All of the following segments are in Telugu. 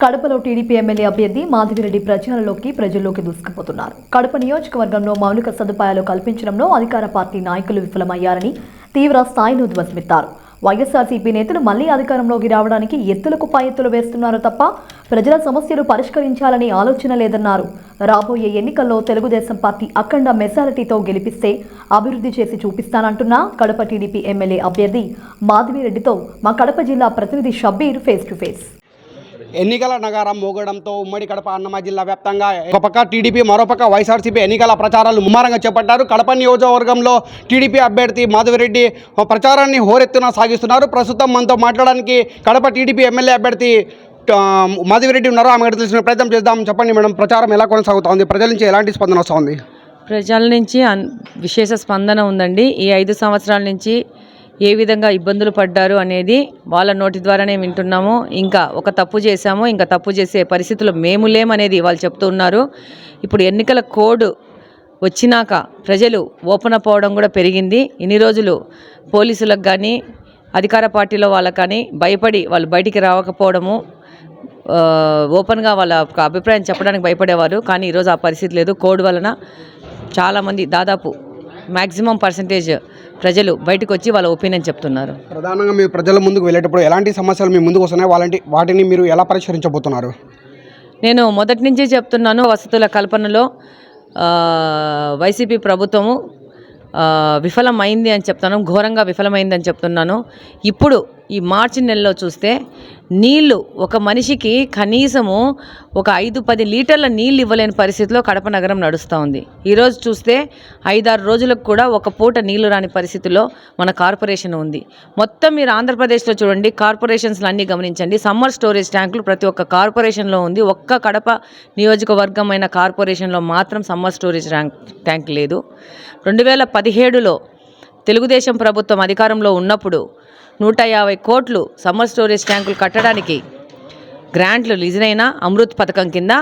కడపలో టీడీపీ ఎమ్మెల్యే అభ్యర్థి మాధవిరెడ్డి ప్రజల్లోకి దూసుకుపోతున్నారు. కడప నియోజకవర్గంలో మౌలిక సదుపాయాలు కల్పించడంలో అధికార పార్టీ నాయకులు విఫలమయ్యారని తీవ్ర స్థాయిలో ధ్వజమెత్తారు. వైఎస్ఆర్సీపీ నేతలు మళ్లీ అధికారంలోకి రావడానికి ఎత్తులకు పై ఎత్తులు వేస్తున్నారు తప్ప ప్రజల సమస్యలు పరిష్కరించాలని ఆలోచన లేదన్నారు. రాబోయే ఎన్నికల్లో తెలుగుదేశం పార్టీ అఖండ మెజారిటీతో గెలిపిస్తే అభివృద్ధి చేసి చూపిస్తానంటున్న కడప టీడీపీ ఎమ్మెల్యే అభ్యర్థి మాధవిరెడ్డితో మా కడప జిల్లా ప్రతినిధి షబ్బీర్ ఫేస్ టు ఫేస్. ఎన్నికల నగారం మోగడంతో ఉమ్మడి కడప అన్నమయ్య జిల్లా వ్యాప్తంగా ఒక పక్క టీడీపీ మరోపక్క వైఎస్ఆర్సీపీ ఎన్నికల ప్రచారాలు ముమ్మరంగా చేపట్టారు. కడప నియోజకవర్గంలో టీడీపీ అభ్యర్థి మాధవిరెడ్డి ప్రచారాన్ని హోరెత్తున సాగిస్తున్నారు. ప్రస్తుతం మనతో మాట్లాడడానికి కడప టీడీపీ ఎమ్మెల్యే అభ్యర్థి మాధవిరెడ్డి ఉన్నారు. ఆమె తెలిసిన ప్రయత్నం చేద్దాం. చెప్పండి మేడం, ప్రచారం ఎలా కొనసాగుతోంది? ప్రజల నుంచి ఎలాంటి స్పందన వస్తుంది? ప్రజల నుంచి విశేష స్పందన ఉందండి. ఈ 5 సంవత్సరాల నుంచి ఏ విధంగా ఇబ్బందులు పడ్డారు అనేది వాళ్ళ నోటి ద్వారానే వింటున్నాము. ఇంకా ఒక తప్పు చేశాము, ఇంకా తప్పు చేసే పరిస్థితులు మేము లేమనేది వాళ్ళు చెప్తూ ఉన్నారు. ఇప్పుడు ఎన్నికల కోడ్ వచ్చినాక ప్రజలు ఓపెన్ అప్ అవడం కూడా పెరిగింది. ఇన్ని రోజులు పోలీసులకు కానీ అధికార పార్టీలో వాళ్ళకు కానీ భయపడి వాళ్ళు బయటికి రాకపోవడము, ఓపెన్గా వాళ్ళ అభిప్రాయం చెప్పడానికి భయపడేవారు. కానీ ఈరోజు ఆ పరిస్థితి లేదు. కోడ్ వలన చాలామంది దాదాపు మ్యాక్సిమం పర్సంటేజ్ ప్రజలు బయటకు వచ్చి వాళ్ళ ఒపీనియన్ చెప్తున్నారు. ప్రధానంగా మీరు ప్రజల ముందుకు వెళ్ళేటప్పుడు ఎలాంటి సమస్యలు మీ ముందుకు వస్తున్నాయి, వాటిని మీరు ఎలా పరిష్కరించబోతున్నారు? నేను మొదటి నుంచే చెప్తున్నాను, వసతుల కల్పనలో వైసీపీ ప్రభుత్వము విఫలమైంది అని చెప్తాను, ఘోరంగా విఫలమైందని చెప్తున్నాను. ఇప్పుడు ఈ మార్చి నెలలో చూస్తే నీళ్లు ఒక మనిషికి కనీసము ఒక 5-10 లీటర్ల నీళ్ళు ఇవ్వలేని పరిస్థితిలో కడప నగరం నడుస్తూ ఉంది. ఈరోజు చూస్తే 5-6 రోజులకు కూడా ఒక పూట నీళ్లు రాని పరిస్థితిలో మన కార్పొరేషన్ ఉంది. మొత్తం మీరు ఆంధ్రప్రదేశ్లో చూడండి, కార్పొరేషన్స్లో అన్నీ గమనించండి. సమ్మర్ స్టోరేజ్ ట్యాంకులు ప్రతి ఒక్క కార్పొరేషన్లో ఉంది. ఒక్క కడప నియోజకవర్గమైన కార్పొరేషన్లో మాత్రం సమ్మర్ స్టోరేజ్ ట్యాంక్ లేదు. 2017లో తెలుగుదేశం ప్రభుత్వం అధికారంలో ఉన్నప్పుడు 150 కోట్లు సమ్మర్ స్టోరేజ్ ట్యాంకులు కట్టడానికి గ్రాంట్లు లిజనైన అమృత్ పథకం కింద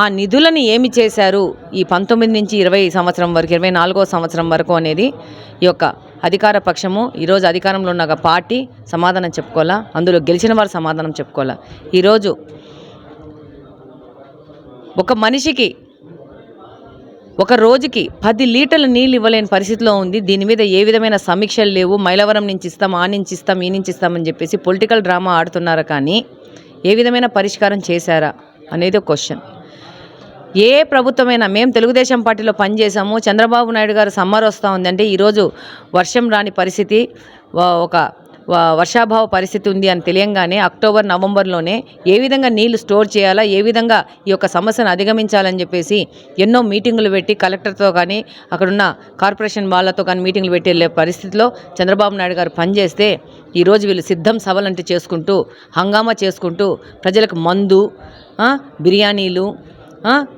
ఆ నిధులని ఏమి చేశారు ఈ 19 నుంచి 20 సంవత్సరం వరకు, 24వ సంవత్సరం వరకు అనేది ఈ యొక్క అధికార పక్షము, ఈరోజు అధికారంలో ఉన్న పార్టీ సమాధానం చెప్పుకోవాలా, అందులో గెలిచిన వారు సమాధానం చెప్పుకోవాలా. ఈరోజు ఒక మనిషికి ఒక రోజుకి 10 లీటర్ల నీళ్ళు ఇవ్వలేని పరిస్థితిలో ఉంది. దీని మీద ఏ విధమైన సమీక్షలు లేవు. మైలవరం నుంచి ఇస్తాం, ఆ నుంచి ఇస్తాం, ఈ నుంచి ఇస్తామని చెప్పేసి పొలిటికల్ డ్రామా ఆడుతున్నారు. కానీ ఏ విధమైన పరిష్కారం చేశారా అనేది ఒక క్వశ్చన్. ఏ ప్రభుత్వమైనా, మేము తెలుగుదేశం పార్టీలో పనిచేసాము, చంద్రబాబు నాయుడు గారు సమ్మర్ వస్తూ ఉందంటే ఈరోజు వర్షం రాని పరిస్థితి, ఒక వర్షాభావ పరిస్థితి ఉంది అని తెలియంగానే అక్టోబర్ నవంబర్లోనే ఏ విధంగా నీళ్లు స్టోర్ చేయాలా, ఏ విధంగా ఈ యొక్క సమస్యను అధిగమించాలని చెప్పేసి ఎన్నో మీటింగులు పెట్టి కలెక్టర్తో కానీ అక్కడున్న కార్పొరేషన్ వాళ్ళతో కానీ మీటింగులు పెట్టి వెళ్ళే పరిస్థితిలో చంద్రబాబు నాయుడు గారు పనిచేస్తే ఈరోజు వీళ్ళు సిద్ధం సభలంటే చేసుకుంటూ హంగామా చేసుకుంటూ ప్రజలకు మందు, బిర్యానీలు,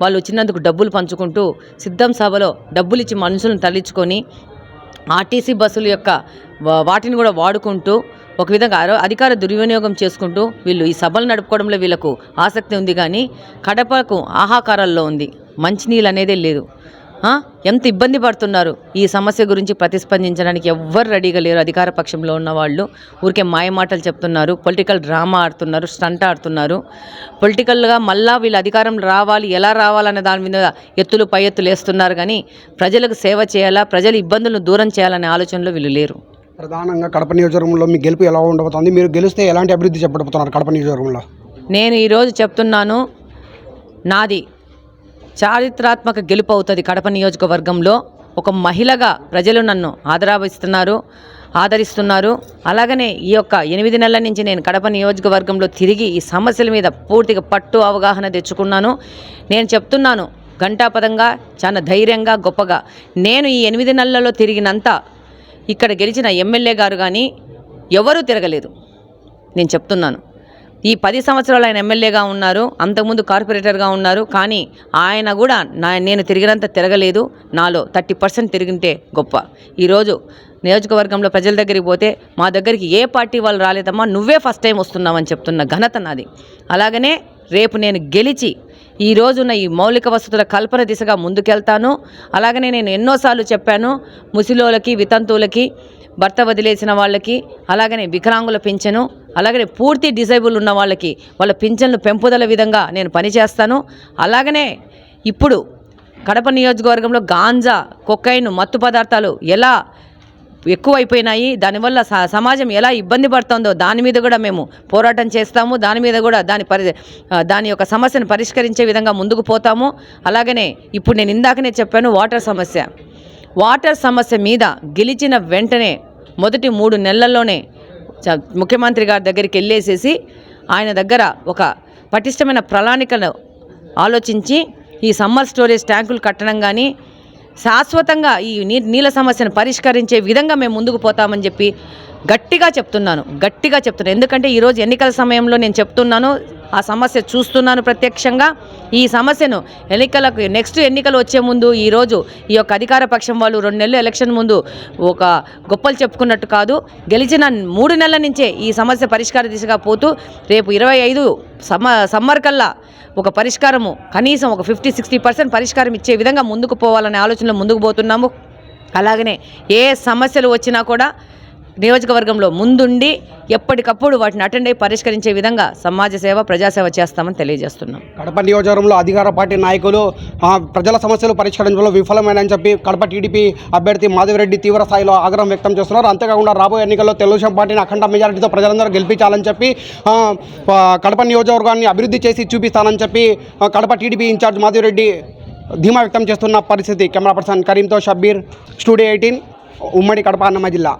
వాళ్ళు వచ్చినందుకు డబ్బులు పంచుకుంటూ సిద్ధం సభలో డబ్బులు ఇచ్చి మనుషులను తరలించుకొని ఆర్టీసీ బస్సుల యొక్క వాటిని కూడా వాడుకుంటూ ఒక విధంగా అధికార దుర్వినియోగం చేసుకుంటూ వీళ్ళు ఈ సభలు నడుపుకోవడంలో వీళ్ళకు ఆసక్తి ఉంది. కానీ కడపకు ఆహాకారాల్లో ఉంది, మంచినీళ్ళు అనేదే లేదు. ఎంత ఇబ్బంది పడుతున్నారు. ఈ సమస్య గురించి ప్రతిస్పందించడానికి ఎవ్వరు రెడీగా లేరు. అధికార పక్షంలో ఉన్న వాళ్ళు ఊరికే మాయమాటలు చెప్తున్నారు, పొలిటికల్ డ్రామా ఆడుతున్నారు, స్టంట్ ఆడుతున్నారు. పొలిటికల్గా మళ్ళా వీళ్ళు అధికారం రావాలి, ఎలా రావాలనే దాని మీద ఎత్తులు పై ఎత్తులు వేస్తున్నారు. కానీ ప్రజలకు సేవ చేయాలా, ప్రజల ఇబ్బందులను దూరం చేయాలనే ఆలోచనలో వీళ్ళు లేరు. ప్రధానంగా కడప నియోజకవర్గంలో మీ గెలుపు ఎలా ఉండబోతుంది? మీరు గెలిస్తే ఎలాంటి అభివృద్ధి చెప్పబోతున్నారు కడప నియోజకవర్గంలో? నేను ఈరోజు చెప్తున్నాను, నాది చారిత్రాత్మక గెలుపు అవుతుంది. కడప నియోజకవర్గంలో ఒక మహిళగా ప్రజలు నన్ను ఆదరిస్తున్నారు. అలాగనే ఈ యొక్క 8 నెలల నుంచి నేను కడప నియోజకవర్గంలో తిరిగి ఈ సమస్యల మీద పూర్తిగా పట్టు అవగాహన తెచ్చుకున్నాను. నేను చెప్తున్నాను ఘంటాపదంగా, చాలా ధైర్యంగా, గొప్పగా. నేను ఈ 8 నెలలలో తిరిగినంత ఇక్కడ గెలిచిన ఎమ్మెల్యే గారు కానీ ఎవరూ తిరగలేదు. నేను చెప్తున్నాను, ఈ 10 సంవత్సరాలు ఆయన ఎమ్మెల్యేగా ఉన్నారు, అంతకుముందు కార్పొరేటర్గా ఉన్నారు. కానీ ఆయన కూడా నేను తిరిగినంత తిరగలేదు. నాలో 30% తిరిగితే గొప్ప. ఈరోజు నియోజకవర్గంలో ప్రజల దగ్గరికి పోతే మా దగ్గరికి ఏ పార్టీ వాళ్ళు రాలేదమ్మా, నువ్వే ఫస్ట్ టైం వస్తున్నామని చెప్తున్న ఘనత నాది. అలాగనే రేపు నేను గెలిచి ఈ రోజున ఈ మౌలిక వసతుల కల్పన దిశగా ముందుకెళ్తాను. అలాగనే నేను ఎన్నోసార్లు చెప్పాను, ముసిలోలకి, వితంతువులకి, భర్త వదిలేసిన వాళ్ళకి, అలాగనే వికలాంగుల పింఛను, అలాగనే పూర్తి డిజేబుల్ ఉన్న వాళ్ళకి వాళ్ళ పింఛన్లు పెంపుదల విధంగా నేను పనిచేస్తాను. అలాగనే ఇప్పుడు కడప నియోజకవర్గంలో గాంజా, కొకైన్, మత్తు పదార్థాలు ఎలా ఎక్కువైపోయినాయి, దానివల్ల సమాజం ఎలా ఇబ్బంది పడుతుందో దాని మీద కూడా మేము పోరాటం చేస్తాము. దాని మీద కూడా దాని యొక్క సమస్యను పరిష్కరించే విధంగా ముందుకు పోతాము. అలాగనే ఇప్పుడు నేను ఇందాకనే చెప్పాను వాటర్ సమస్య మీద గెలిచిన వెంటనే మొదటి 3 నెలల్లోనే ముఖ్యమంత్రి గారి దగ్గరికి వెళ్ళేసేసి ఆయన దగ్గర ఒక పటిష్టమైన ప్రణాళికను ఆలోచించి ఈ సమ్మర్ స్టోరేజ్ ట్యాంకులు కట్టడం కానీ శాశ్వతంగా ఈ నీళ్ళ సమస్యను పరిష్కరించే విధంగా మేము ముందుకు పోతామని చెప్పి గట్టిగా చెప్తున్నాను. ఎందుకంటే ఈరోజు ఎన్నికల సమయంలో నేను చెప్తున్నాను, ఆ సమస్య చూస్తున్నాను ప్రత్యక్షంగా. ఈ సమస్యను నెక్స్ట్ ఎన్నికలు వచ్చే ముందు ఈరోజు ఈ యొక్క అధికార పక్షం వాళ్ళు 2 నెలలు ఎలక్షన్ ముందు ఒక గొప్పలు చెప్పుకున్నట్టు కాదు, గెలిచిన 3 నెలల నుంచే ఈ సమస్య పరిష్కార దిశగా పోతూ రేపు 25 సమ్మర్ కల్లా ఒక పరిష్కారము కనీసం ఒక 50-60% పరిష్కారం ఇచ్చే విధంగా ముందుకు పోవాలనే ఆలోచనలో ముందుకు పోతున్నాము. అలాగనే ఏ సమస్యలు వచ్చినా కూడా నియోజకవర్గంలో ముందుండి ఎప్పటికప్పుడు వాటిని అటెండ్ అయ్యి పరిష్కరించే విధంగా సమాజ సేవ, ప్రజాసేవ చేస్తామని తెలియజేస్తున్నాం. కడప నియోజకవర్గంలో అధికార పార్టీ నాయకులు ప్రజల సమస్యలు పరిష్కరించడంలో విఫలమైనని చెప్పి కడప టీడీపీ అభ్యర్థి మాధవిరెడ్డి తీవ్ర స్థాయిలో ఆగ్రహం వ్యక్తం చేస్తున్నారు. అంతేకాకుండా రాబోయే ఎన్నికల్లో తెలుగుదేశం పార్టీని అఖండ మెజారిటీతో ప్రజలందరూ గెలిపించాలని చెప్పి కడప నియోజకవర్గాన్ని అభివృద్ధి చేసి చూపిస్తానని చెప్పి కడప టీడీపీ ఇన్ఛార్జ్ మాధవిరెడ్డి ధీమా వ్యక్తం చేస్తున్న పరిస్థితి. కెమెరా పర్సన్ కరీంతో షబ్బీర్, స్టూడియో 18, ఉమ్మడి కడప అన్నమయ్య జిల్లా.